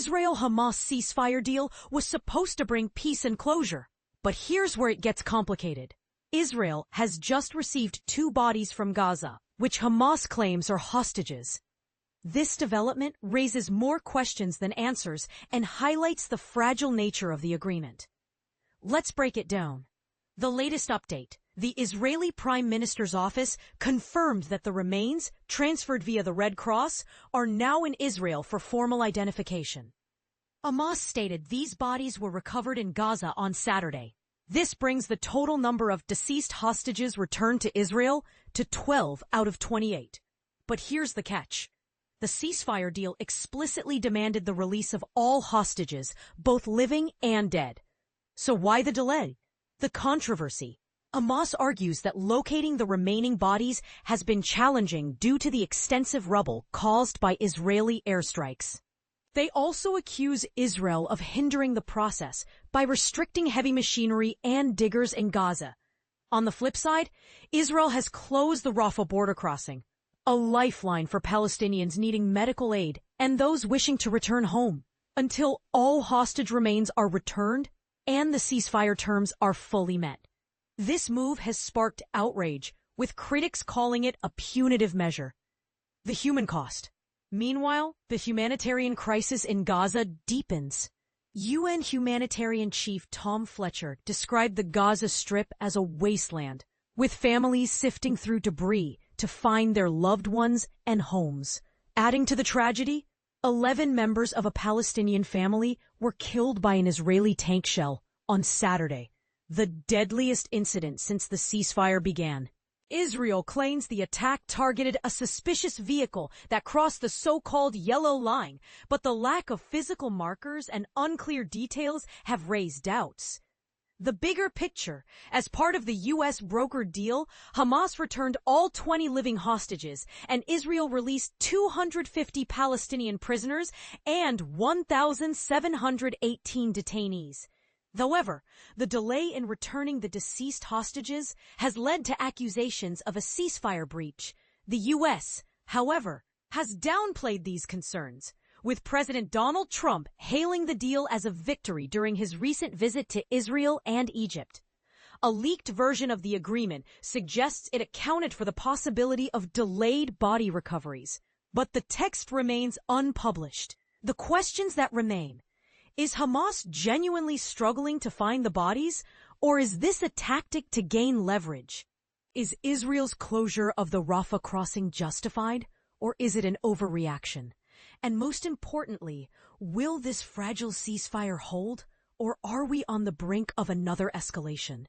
Israel-Hamas ceasefire deal was supposed to bring peace and closure. But here's where it gets complicated. Israel has just received 2 bodies from Gaza, which Hamas claims are hostages. This development raises more questions than answers and highlights the fragile nature of the agreement. Let's break it down. The latest update. The Israeli Prime Minister's office confirmed that the remains, transferred via the Red Cross, are now in Israel for formal identification. Hamas stated these bodies were recovered in Gaza on Saturday. This brings the total number of deceased hostages returned to Israel to 12 out of 28. But here's the catch. The ceasefire deal explicitly demanded the release of all hostages, both living and dead. So why the delay? The controversy. Hamas argues that locating the remaining bodies has been challenging due to the extensive rubble caused by Israeli airstrikes. They also accuse Israel of hindering the process by restricting heavy machinery and diggers in Gaza. On the flip side, Israel has closed the Rafah border crossing, a lifeline for Palestinians needing medical aid and those wishing to return home, until all hostage remains are returned and the ceasefire terms are fully met. This move has sparked outrage, with critics calling it a punitive measure. The human cost. Meanwhile, the humanitarian crisis in Gaza deepens. UN humanitarian chief Tom Fletcher described the Gaza Strip as a wasteland, with families sifting through debris to find their loved ones and homes. Adding to the tragedy, 11 members of a Palestinian family were killed by an Israeli tank shell on Saturday, the deadliest incident since the ceasefire began. Israel claims the attack targeted a suspicious vehicle that crossed the so-called yellow line, but the lack of physical markers and unclear details have raised doubts. The bigger picture, as part of the U.S. brokered deal, Hamas returned all 20 living hostages, and Israel released 250 Palestinian prisoners and 1,718 detainees. However, the delay in returning the deceased hostages has led to accusations of a ceasefire breach. The U.S., however, has downplayed these concerns, with President Donald Trump hailing the deal as a victory during his recent visit to Israel and Egypt. A leaked version of the agreement suggests it accounted for the possibility of delayed body recoveries, but the text remains unpublished. The questions that remain: is Hamas genuinely struggling to find the bodies, or is this a tactic to gain leverage? Is Israel's closure of the Rafah crossing justified, or is it an overreaction? And most importantly, will this fragile ceasefire hold, or are we on the brink of another escalation?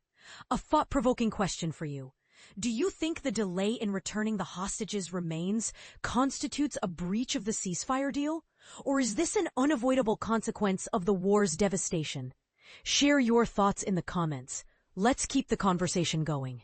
A thought-provoking question for you. Do you think the delay in returning the hostages' remains constitutes a breach of the ceasefire deal? Or is this an unavoidable consequence of the war's devastation? Share your thoughts in the comments. Let's keep the conversation going.